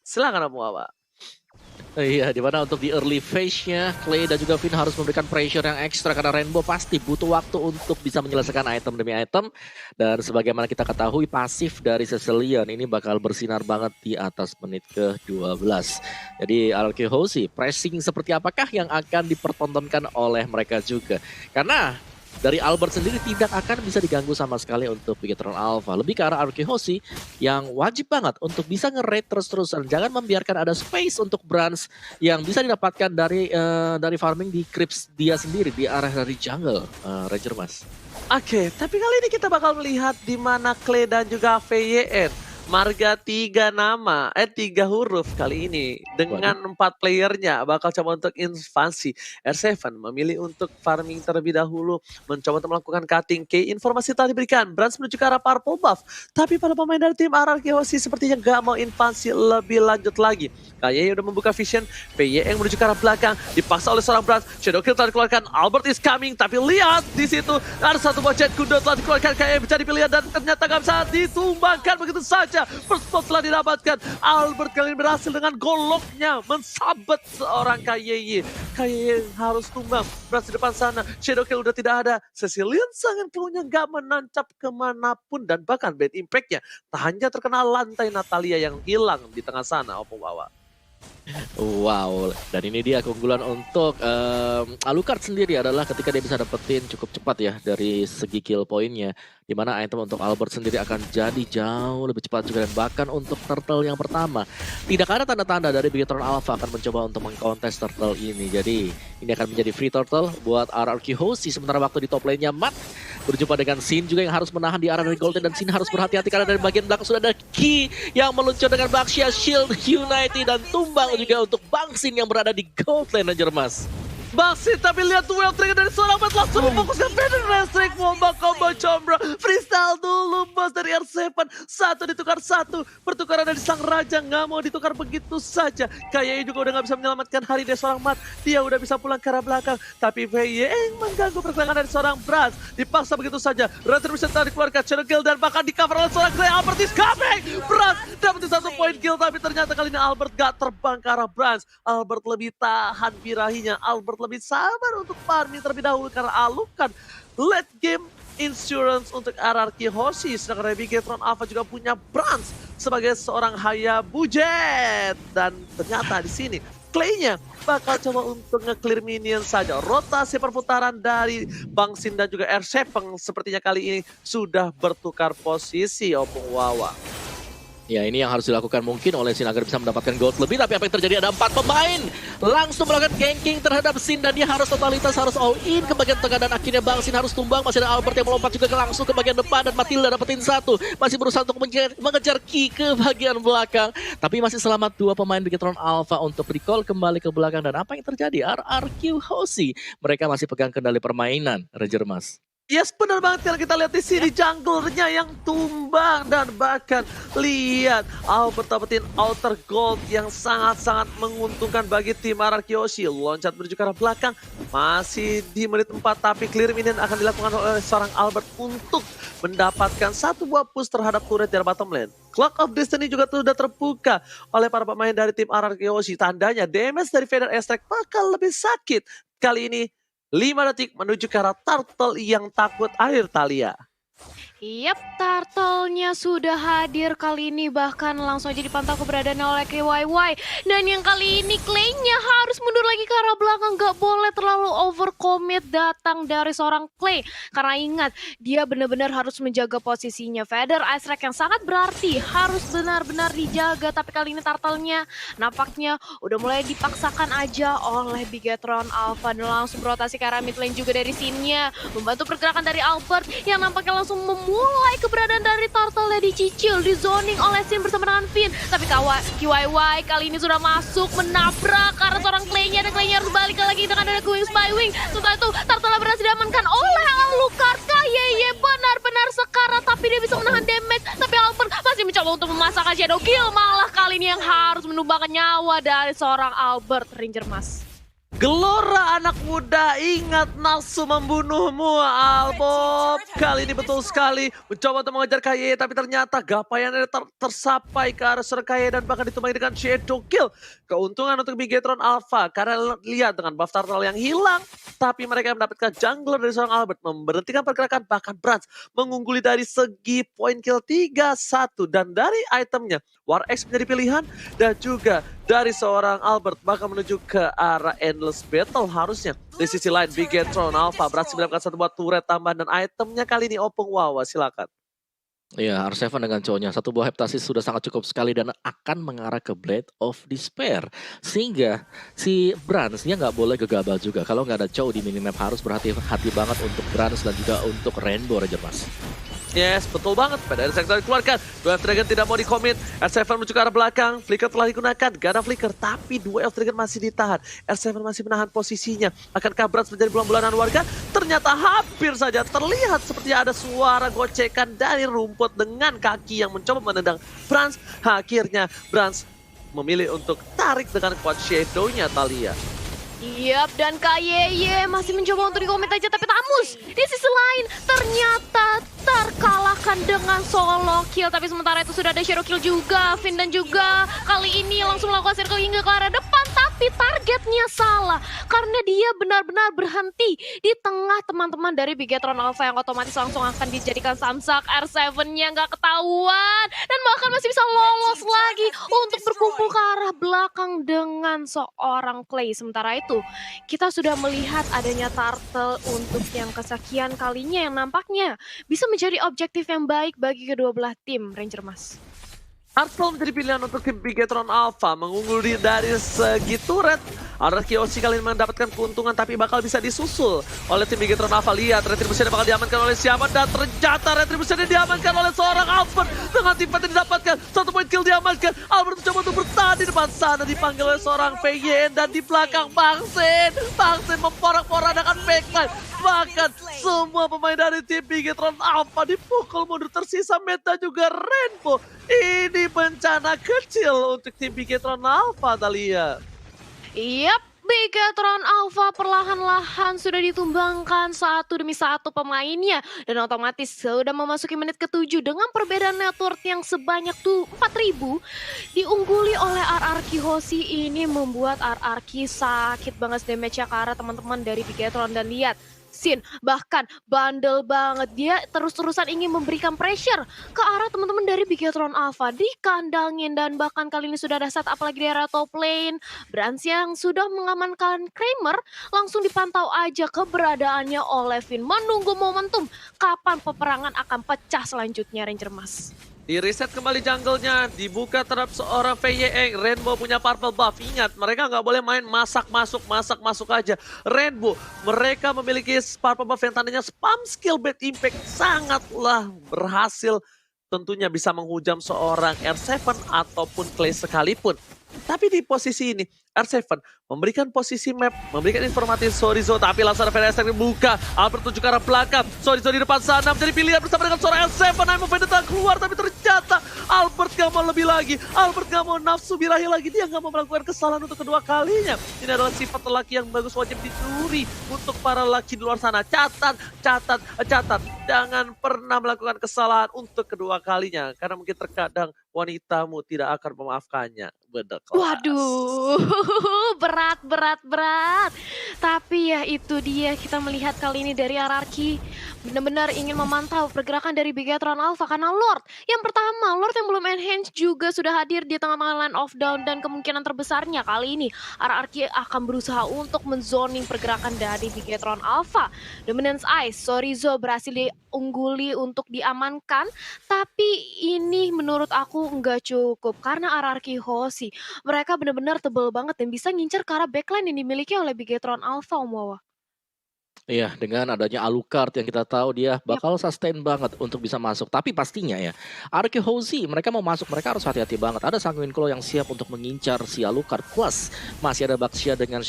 Silakan Om Wawa. Iya, di mana untuk di early phase-nya, Clay dan juga Finn harus memberikan pressure yang ekstra karena Rainbow pasti butuh waktu untuk bisa menyelesaikan item demi item. Dan sebagaimana kita ketahui, pasif dari Cecilion ini bakal bersinar banget di atas menit ke-12. Jadi RRQ Hoshi, pressing seperti apakah yang akan dipertontonkan oleh mereka juga? Karena dari Albert sendiri tidak akan bisa diganggu sama sekali untuk Bigetron Alpha. Lebih ke arah RRQ Hoshi yang wajib banget untuk bisa nge-raid terus-terusan. Jangan membiarkan ada space untuk Brans yang bisa didapatkan dari farming di creeps dia sendiri di arah dari jungle. Ranger Mas. Oke, tapi kali ini kita bakal melihat di mana Clay dan juga VYN. Marga 3 huruf kali ini dengan Waduh. 4 playernya bakal coba untuk invasi. R7 memilih untuk farming terlebih dahulu, mencoba untuk melakukan cutting key. Informasi telah diberikan, Brans menuju ke arah purple buff, tapi para pemain dari tim RRQ Hoshi sepertinya gak mau invasi lebih lanjut lagi. Kayaknya udah membuka vision, PY yang menuju ke arah belakang, dipaksa oleh seorang Brans. Shadow Kill telah dikeluarkan, Albert is coming, tapi lihat di situ ada satu buah jet kuda telah dikeluarkan, kayaknya bisa dipilih dan ternyata gak bisa ditumbangkan begitu saja. First spot telah didapatkan, Albert kali ini berhasil dengan goloknya mensabet seorang KYY. KYY harus tumbang, Brans di depan sana, Shadow Kill udah tidak ada, Cecilion sangat cluenya gak menancap kemanapun dan bahkan bad impact-nya tak hanya terkena lantai Natalia yang hilang di tengah sana, Oppo Wawa. Wow, dan ini dia keunggulan untuk Alucard sendiri adalah ketika dia bisa dapetin cukup cepat ya dari segi kill poinnya. Dimana item untuk Albert sendiri akan jadi jauh lebih cepat juga dan bahkan untuk turtle yang pertama. Tidak ada tanda-tanda dari Bigetron Alpha akan mencoba untuk mengkontes turtle ini. Jadi ini akan menjadi free turtle buat RRQ Hoshi. Sementara waktu di top lane-nya Matt berjumpa dengan Sin juga yang harus menahan di arah dari Golden, dan Sin harus berhati-hati karena dari bagian belakang sudah ada Ki yang meluncur dengan Baxia Shield United dan tumbang juga untuk Bang Sin yang berada di Gold Lane, Ranger Mas. Basit, tapi lihat duel trigger dari seorang Matt langsung memfokuskan Venom Restrict, Womba combo Combro, freestyle dulu bos dari R7, satu ditukar satu, pertukaran dari sang raja nggak mau ditukar begitu saja. Kayaknya juga udah nggak bisa menyelamatkan hari dari seorang Matt, dia udah bisa pulang ke arah belakang, tapi VY mengganggu pergerakan dari seorang Brans, dipaksa begitu saja, Retribution telah dikeluarkan, Shadow Kill dan bahkan di cover oleh seorang Grey, Albert is coming, Brans dapat satu poin kill, tapi ternyata kali ini Albert gak terbang ke arah Brans, Albert lebih tahan birahinya, Albert lebih sabar untuk farming terlebih dahulu karena Alucard late game insurance untuk RRQ Hoshi, sedangkan Bigetron Alpha juga punya Brans sebagai seorang Hayabujet, dan ternyata di sini Clay-nya bakal coba untuk nge-clear minion saja. Rotasi perputaran dari Bang Sin dan juga R7 sepertinya kali ini sudah bertukar posisi, Opung Wawa. Ya, ini yang harus dilakukan mungkin oleh Sin agar bisa mendapatkan gold lebih. Tapi apa yang terjadi, ada 4 pemain langsung melakukan ganking terhadap Sin, dan dia harus totalitas, harus all in ke bagian tengah, dan akhirnya Bang Sin harus tumbang. Masih ada Albert yang melompat juga langsung ke bagian depan, dan Matilda dapetin satu. Masih berusaha untuk mengejar Ki ke bagian belakang. Tapi masih selamat 2 pemain Bigetron Alpha untuk recall kembali ke belakang. Dan apa yang terjadi? RRQ Hoshi, mereka masih pegang kendali permainan, Ranger Mas. Yes, benar banget kalau kita lihat di sini jungle-nya yang tumbang, dan bahkan lihat Albert dapetin outer gold yang sangat-sangat menguntungkan bagi tim RRQ Hoshi. Loncat menuju ke arah belakang, masih di menit 4, tapi clear minion akan dilakukan oleh seorang Albert untuk mendapatkan satu buah push terhadap turret dari bottom lane. Clock of Destiny juga sudah terbuka oleh para pemain dari tim RRQ Hoshi. Tandanya damage dari Vader Airstrike bakal lebih sakit kali ini. 5 detik menuju ke arah turtle yang takut air, Talia. Yap, turtle-nya sudah hadir kali ini, bahkan langsung aja dipantau keberadaannya oleh KYY. Dan yang kali ini Clay-nya harus mundur lagi ke arah belakang, gak boleh terlalu overcommit datang dari seorang Clay. Karena ingat, dia benar-benar harus menjaga posisinya. Feather Ice Strike yang sangat berarti harus benar-benar dijaga, tapi kali ini turtle-nya nampaknya udah mulai dipaksakan aja oleh Bigetron Alpha. Dan langsung berotasi ke arah mid lane juga dari scene-nya, membantu pergerakan dari Albert yang nampaknya langsung memulai keberadaan dari turtle dicicil, di zoning oleh Sin bersama dengan Finn. Tapi KYY kali ini sudah masuk menabrak karena seorang Clay-nya, dan Clay-nya harus balik lagi dengan ada Going Spywing. Setelah itu turtle berhasil diamankan oleh Alucard. KYY benar-benar sekarat, tapi dia bisa menahan damage. Tapi Albert masih mencoba untuk memasakkan Shadow Kill, malah kali ini yang harus menumbangkan nyawa dari seorang Albert, Ranger Mas. Gelora anak muda, ingat nafsu membunuhmu Albob. Kali ini betul sekali mencoba untuk mengejar KYE, tapi ternyata gapaiannya tersapai ke arah seorang KYE dan bahkan ditumpangi dengan shadow kill. Keuntungan untuk Bigetron Alpha karena lihat dengan buff turtle yang hilang, tapi mereka mendapatkan jungler dari seorang Albert, memberhentikan pergerakan, bahkan Brans mengungguli dari segi point kill 3-1 dan dari itemnya War X menjadi pilihan dan juga dari seorang Albert bakal menuju ke arah Endless Battle harusnya. Di sisi lain Bigetron Alpha berhasil mendapatkan satu buah turret tambahan dan itemnya kali ini Opung Wawa, silakan. Iya, R7 dengan cowoknya. Satu buah heptasis sudah sangat cukup sekali dan akan mengarah ke Blade of Despair. Sehingga si Brans dia nggak boleh gegabah juga. Kalau nggak ada cow di minimap harus berhati-hati banget untuk Brans dan juga untuk Rainbow Ranger Mas. Yes, betul banget. Pada dari sektor dikeluarkan. Dua Elf Dragon tidak mau dikomit. R7 menuju ke arah belakang. Flicker telah digunakan. Gak ada flicker. Tapi dua Elf Dragon masih ditahan. R7 masih menahan posisinya. Akankah Brans menjadi bulan-bulanan warga? Ternyata hampir saja terlihat seperti ada suara gocekan dari rumput dengan kaki yang mencoba menendang Brans. Akhirnya Brans memilih untuk tarik dengan kuat shadow-nya Thalia. Yap, dan KYE masih mencoba untuk dikomit aja, tapi Tamus di sisi lain ternyata terkalahkan dengan solo kill. Tapi sementara itu sudah ada shadow kill juga. Finn dan juga kali ini langsung melakukan circle hingga ke arah depan, tapi targetnya salah karena dia benar-benar berhenti di tengah teman-teman dari Bigetron Alpha yang otomatis langsung akan dijadikan samsak. R7-nya nggak ketahuan dan bahkan masih bisa lolos lagi untuk berkumpul ke arah belakang dengan seorang Clay. Sementara itu kita sudah melihat adanya turtle untuk yang kesekian kalinya yang nampaknya bisa menjadi objektif yang baik bagi kedua belah tim, Ranger Mas. Turtle menjadi pilihan untuk tim Bigetron Alpha, mengunggul dari segi turret. Araki Oshi kali ini mendapatkan keuntungan tapi bakal bisa disusul oleh tim Bigetron Alpha. Lihat, Retribution bakal diamankan oleh siapa dan ternyata Retribution diamankan oleh seorang Albert. Dengan tim yang didapatkan, satu point kill diamankan. Albert mencoba untuk bertahan di depan sana, dipanggil oleh seorang PYN dan di belakang Bangsen. Bangsen memporak-porandakan backline. Bahkan semua pemain dari tim Bigetron Alpha dipukul mundur, tersisa Meta juga Rainbow. Ini bencana kecil untuk tim Bigetron Alpha, Thalia. Yap, Bigetron Alpha perlahan-lahan sudah ditumbangkan satu demi satu pemainnya. Dan otomatis sudah memasuki menit ke-7 dengan perbedaan network yang sebanyak 4.000. Diungguli oleh RRQ Hoshi, ini membuat RRQ sakit banget damage-nya ke arah teman-teman dari Bigetron. Dan lihat, Sin bahkan bandel banget, dia terus-terusan ingin memberikan pressure ke arah teman-teman dari Bigetron Alpha, dikandangin dan bahkan kali ini sudah ada set apalagi di area top lane. Brans yang sudah mengamankan Kramer langsung dipantau aja keberadaannya oleh Finn, menunggu momentum kapan peperangan akan pecah selanjutnya, Ranger Mas. Di reset kembali jungle-nya, dibuka terhadap seorang VYE. Rainbow punya purple buff. Ingat, mereka nggak boleh main masak masuk aja. Rainbow, mereka memiliki purple buff yang tandanya spam skill bad impact. Sangatlah berhasil tentunya bisa menghujam seorang R7 ataupun Clay sekalipun. Tapi di posisi ini, R7 memberikan posisi map, memberikan informasi Sorizo, tapi langsung ada Fenestrek dibuka. Albert tuju ke arah belakang, Sorizo di depan sana menjadi pilihan bersama dengan seorang R7. Aimo Vendetta keluar, tapi ternyata Albert gak mau lebih lagi. Albert gak mau nafsu birahi lagi, dia gak mau melakukan kesalahan untuk kedua kalinya. Ini adalah sifat lelaki yang bagus, wajib dicuri untuk para lelaki di luar sana. Catat, jangan pernah melakukan kesalahan untuk kedua kalinya, karena mungkin terkadang wanitamu tidak akan memaafkannya. Bener kelas. Waduh, berat. Tapi ya itu dia, kita melihat kali ini dari RRQ benar-benar ingin memantau pergerakan dari Bigetron Alpha karena Lord yang pertama, Lord yang belum enhance juga sudah hadir di tengah-tengah line of down dan kemungkinan terbesarnya kali ini RRQ akan berusaha untuk menzoning pergerakan dari Bigetron Alpha. Dominance Ice, Sorizo berhasil diungguli untuk diamankan, tapi ini menurut aku nggak cukup karena RRQ Hoshi mereka benar-benar tebel banget dan bisa ngincer ke arah backline yang dimiliki oleh Bigetron Alpha, Om Wawa. Iya, dengan adanya Alucard yang kita tahu dia bakal sustain banget untuk bisa masuk. Tapi pastinya ya, RRQ Hoshi mereka mau masuk, mereka harus hati-hati banget. Ada Sanguine Claw yang siap untuk mengincar si Alucard. Plus masih ada Baxia dengan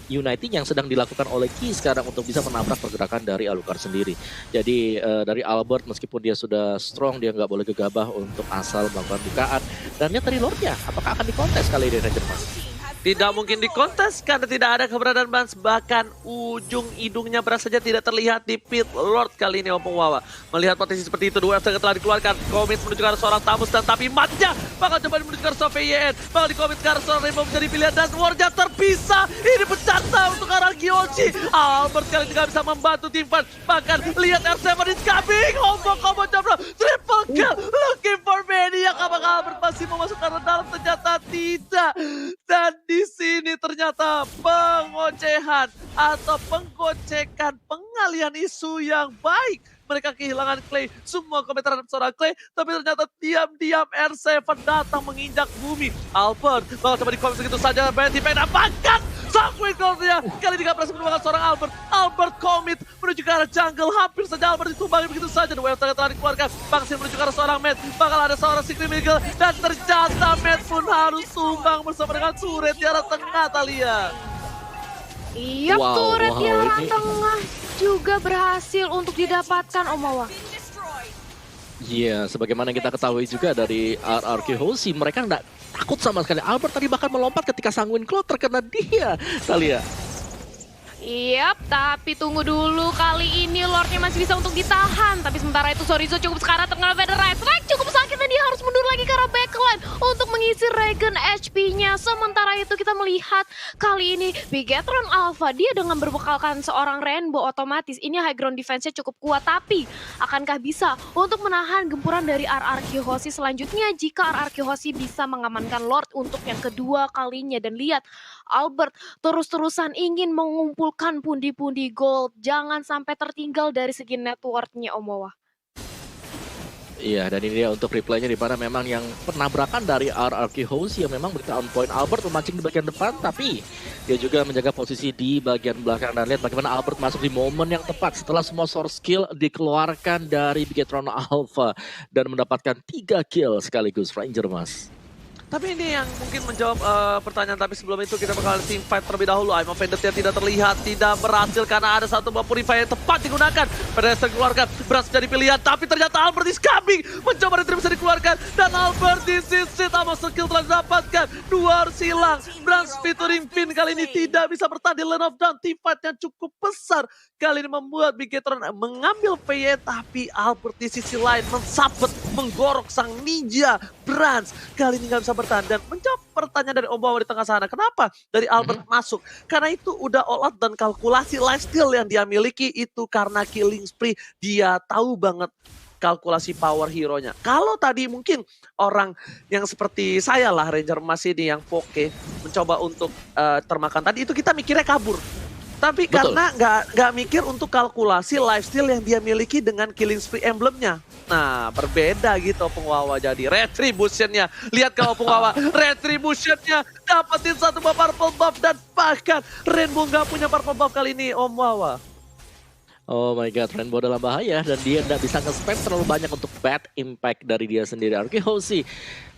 United yang sedang dilakukan oleh Ki sekarang untuk bisa menabrak pergerakan dari Alucard sendiri. Jadi dari Albert meskipun dia sudah strong, dia nggak boleh gegabah untuk asal melakukan bukaan. Dan lihat dari Lordnya, apakah akan dikontes kali ini Ranger Mas? Tidak mungkin dikontes karena tidak ada keberadaan Bans. Bahkan ujung hidungnya Bans saja tidak terlihat di pit Lord kali ini Opung Wawa. Melihat potensi seperti itu, dua FTG telah dikeluarkan. Komit menuju ke arah seorang Tamus dan tapi Manja bakal coba menuju ke arah seorang VYN. Bakal dikomit ke arah seorang Rainbow menjadi pilihan dan Warnya terpisah. Ini bercanda untuk arah Gyoji. Albert kali ini gak bisa membantu tim fight. Bahkan lihat R7 is coming. Combo Jambro. Triple kill. Looking for Maniac. Apakah Albert masih mau masuk ke arah dalam? Ternyata tidak. Dan di sini ternyata pengocehan atau penggocekan pengalihan isu yang baik. Mereka kehilangan Clay, semua komentar seorang Clay, tapi ternyata diam-diam R7 datang menginjak bumi. Albert bakal coba di-comment begitu saja, Betty Pena bahkan Sanguin Goldnya kali ini gak berhasil menemukan seorang Albert. Albert commit menuju ke arah jungle, hampir saja Albert ditumbangi begitu saja. The Wave telah dikeluarkan, Bangsin menuju ke arah seorang Matt, bakal ada seorang Secret Miguel, dan ternyata Matt pun harus tumbang bersama dengan turret di arah tengah Thalia. Iya, Wow, turret di arah ini- tengah juga berhasil untuk didapatkan Omawa. Iya, sebagaimana kita ketahui juga dari RRQ Hoshi, mereka nggak takut sama sekali. Albert tadi bahkan melompat ketika Sanguin Claw terkena dia, Thalia. Yap, tapi tunggu dulu, kali ini Lordnya masih bisa untuk ditahan. Tapi sementara itu Sorizo cukup sekarat terkena Featherite Strike, cukup sakit dan dia harus mundur lagi ke arah backline untuk mengisi regen HP-nya. Sementara itu kita melihat kali ini Bigetron Alpha, dia dengan berbekalkan seorang Rainbow otomatis. Ini high ground defense-nya cukup kuat, tapi akankah bisa untuk menahan gempuran dari RRQ Hoshi selanjutnya jika RRQ Hoshi bisa mengamankan Lord untuk yang kedua kalinya. Dan lihat, Albert terus-terusan ingin mengumpulkan pundi-pundi gold. Jangan sampai tertinggal dari segi network-nya Omawa. Iya, dan ini dia untuk replaynya di mana memang yang penabrakan dari RRQ Hoshi yang memang berita on point. Albert memancing di bagian depan, tapi dia juga menjaga posisi di bagian belakang. Dan lihat bagaimana Albert masuk di momen yang tepat setelah semua source skill dikeluarkan dari Bigetron Alpha dan mendapatkan 3 kill sekaligus Ranger, Mas. Tapi ini yang mungkin menjawab pertanyaan, tapi sebelum itu kita bakal team fight terlebih dahulu. I'm offended yang tidak terlihat, tidak berhasil karena ada satu buah purifier yang tepat digunakan. Pedestrian dikeluarkan, berhasil jadi pilihan, tapi ternyata Albert is coming. Mencoba retrieve bisa dikeluarkan, dan Albert di sisi sama skill telah didapatkan. Dua harus hilang, Brans featuring Finn kali ini tidak bisa bertahan di lane of down. Team fight yang cukup besar kali ini membuat Bigetron mengambil PY, tapi Albert di sisi lain mensabet, menggorok sang ninja Brans. Kali ini nggak bisa bertahan dan menjawab pertanyaan dari Om Bawa di tengah sana. Kenapa dari Albert masuk? Karena itu udah all out dan kalkulasi lifesteal yang dia miliki itu karena killing spree. Dia tahu banget kalkulasi power hero-nya. Kalau tadi mungkin orang yang seperti saya lah, Ranger Emas ini yang poke mencoba untuk termakan tadi, itu kita mikirnya kabur. Tapi Betul. karena nggak mikir untuk kalkulasi lifesteal yang dia miliki dengan killing spree emblemnya. Nah, berbeda gitu Opung Wawa jadi retribution-nya. Lihat ke Opung Wawa, retribution-nya dapetin satu buah purple buff dan bahkan Rainbow nggak punya purple buff kali ini Om Wawa. Oh my god, Rainbow dalam bahaya dan dia tidak bisa nge-spend terlalu banyak untuk bad impact dari dia sendiri. RRQ Hoshi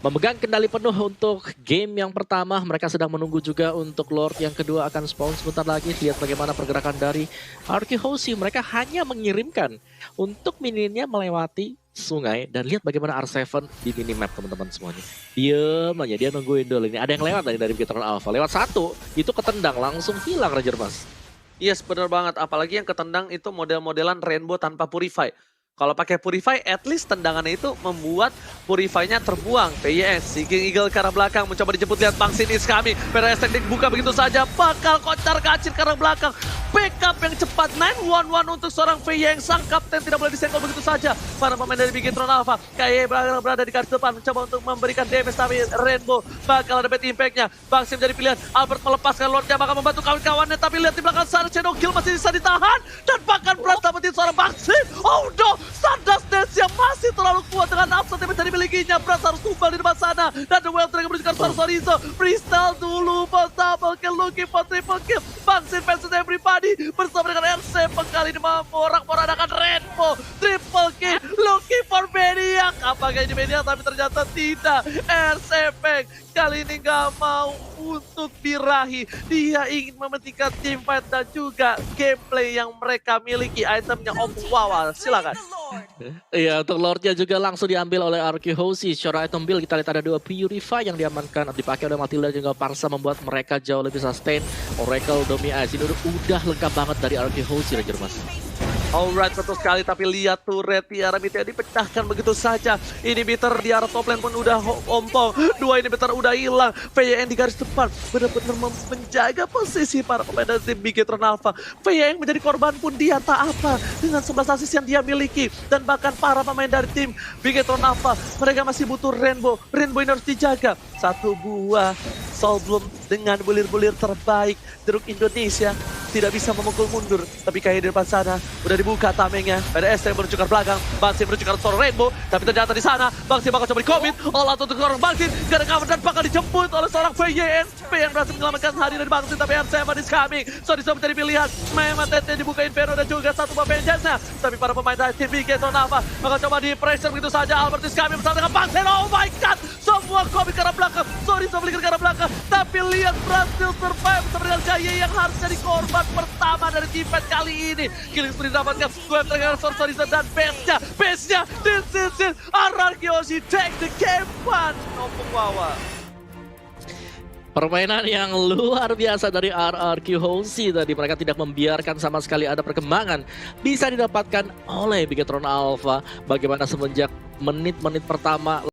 memegang kendali penuh untuk game yang pertama. Mereka sedang menunggu juga untuk Lord yang kedua akan spawn sebentar lagi. Lihat bagaimana pergerakan dari RRQ Hoshi. Mereka hanya mengirimkan untuk mininnya melewati sungai. Dan lihat bagaimana R7 di minimap teman-teman semuanya. Diam aja, dia nungguin dulu. Ini ada yang lewat tadi dari Bigetron Alpha. Lewat satu, itu ketendang langsung hilang Ranger Mas. Yes, benar banget. Apalagi yang ketendang itu model-modelan Rainbow tanpa Purify. Kalau pakai Purify, at least tendangannya itu membuat Purify-nya terbuang. PYS, Seeking Eagle ke arah belakang, mencoba dijemput, lihat Bangsin is coming. PRS teknik buka begitu saja, bakal kocar kacir ke arah belakang. Backup yang cepat, 911 untuk seorang VY yang sang kapten tidak boleh disenggol begitu saja. Para pemain dari Bigetron Alpha, KY berada di garis depan, mencoba untuk memberikan damage, tapi Rainbow bakal ada bad impact-nya. Bangsin menjadi pilihan, Albert melepaskan Lordnya, bakal membantu kawan-kawannya, tapi lihat di belakang sana, Shadow Kill masih bisa ditahan. Dan bahkan Brans dapetin seorang Bangsin. Oh no! Stardust Dance yang masih terlalu kuat dengan upset yang menjadi milikinya. Brans harus tumbang di depan sana. Dan The Wild Dragon menuju ke Sorizo. Freestyle dulu, double kill, looking for triple kill. Bangsin versus everybody bersama dengan R7 kali ini memorak-morandakan Rainbow. Rainbow, triple kill, looking for Maniac. Apakah ini Maniac? Tapi ternyata tidak. RCP kali ini nggak mau untuk birahi. Dia ingin mementingkan teamfight dan juga gameplay yang mereka miliki. Itemnya Om Wawa, silakan. Iya, untuk Lordnya juga langsung diambil oleh RQ Hoshi. Secara item build kita lihat ada 2 Purify yang diamankan, dipakai oleh Matilda dan juga Parsa, membuat mereka jauh lebih sustain. Oracle, Domi Ice ini udah lengkap banget dari RQ Hoshi, Ranger Mas. Alright, betul sekali, tapi lihat turret Tiara Mitya dipecahkan begitu saja. Inhibitor di arah top lane pun udah ompong. 2 inhibitor udah hilang. VYN di garis depan benar-benar menjaga posisi para pemain dari tim Bigetron Alpha. VYN menjadi korban pun dia tak apa dengan 11 assist yang dia miliki. Dan bahkan para pemain dari tim Bigetron Alpha, mereka masih butuh Rainbow. Rainbow ini harus dijaga. Satu buah Soul Bloom dengan bulir-bulir terbaik Jeruk Indonesia tidak bisa memukul mundur, tapi kayak di depan sana udah dibuka tamengnya. PDS yang menuju ke belakang, Bangsi menuju ke seorang Rainbow, tapi ternyata di sana Bangsi bakal coba di-commit, all out untuk seorang Bangsi, gak ada cover dan bakal dijemput oleh seorang VYN. VYN berhasil menyelamatkan hari dari Bangsi, tapi RCM is coming. So bisa menjadi pilihan, memang TT dibuka Inferno dan juga satu buah vengeance-nya, tapi para pemain dari tim Bigetron Alpha bakal coba di-pressure begitu saja. Albert is coming bersama dengan Bangsi, oh my god, semua commit ke arah belakang, sorry ke arah belakang, tapi lihat berhasil survive bersama dengan Jaya yang harus jadi korban pertama dari teamfight kali ini. Killing spree dapatkan Web Trigger Sorcerer dan base-nya this is it. RRQ Hoshi take the game one. Nompong Wawa. Permainan yang luar biasa dari RRQ Hoshi tadi, mereka tidak membiarkan sama sekali ada perkembangan bisa didapatkan oleh Bigetron Alpha. Bagaimana semenjak menit-menit pertama